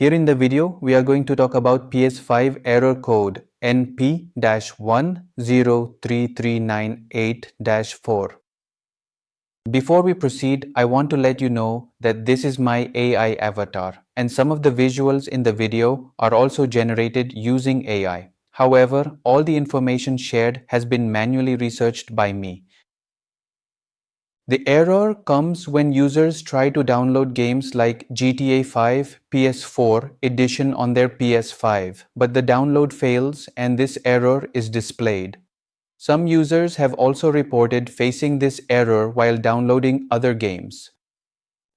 Here in the video, we are going to talk about PS5 Error Code NP-103398-4. Before we proceed, I want to let you know that this is my AI avatar, and some of the visuals in the video are also generated using AI. However, all the information shared has been manually researched by me. The error comes when users try to download games like GTA 5 PS4 edition on their PS5, but the download fails and this error is displayed. Some users have also reported facing this error while downloading other games.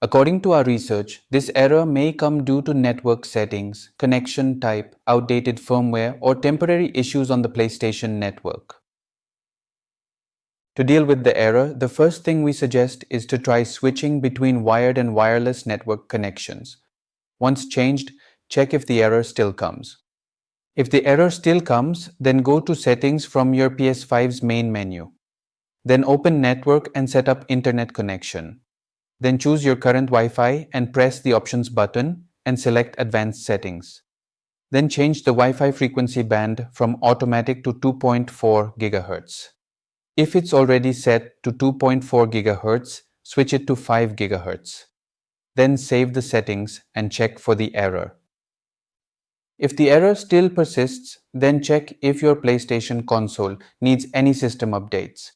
According to our research, this error may come due to network settings, connection type, outdated firmware, or temporary issues on the PlayStation network. To deal with the error, the first thing we suggest is to try switching between wired and wireless network connections. Once changed, check if the error still comes. If the error still comes, then go to Settings from your PS5's main menu. Then open Network and set up Internet connection. Then choose your current Wi-Fi and press the Options button and select Advanced Settings. Then change the Wi-Fi frequency band from automatic to 2.4 GHz. If it's already set to 2.4 GHz, switch it to 5 GHz. Then save the settings and check for the error. If the error still persists, then check if your PlayStation console needs any system updates.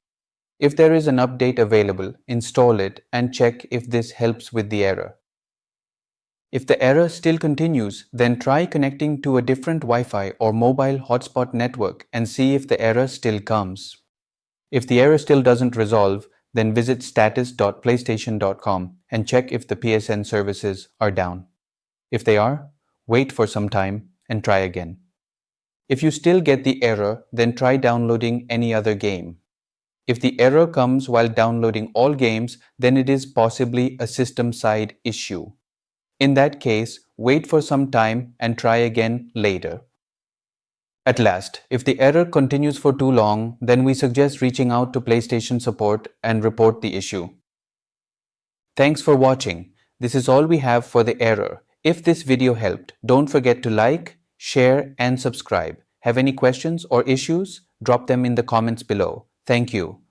If there is an update available, install it and check if this helps with the error. If the error still continues, then try connecting to a different Wi-Fi or mobile hotspot network and see if the error still comes. If the error still doesn't resolve, then visit status.playstation.com and check if the PSN services are down. If they are, wait for some time and try again. If you still get the error, then try downloading any other game. If the error comes while downloading all games, then it is possibly a system-side issue. In that case, wait for some time and try again later. At last, if the error continues for too long, then we suggest reaching out to PlayStation support and report the issue. Thanks for watching. This is all we have for the error. If this video helped, don't forget to like, share and subscribe. Have any questions or issues? Drop them in the comments below. Thank you.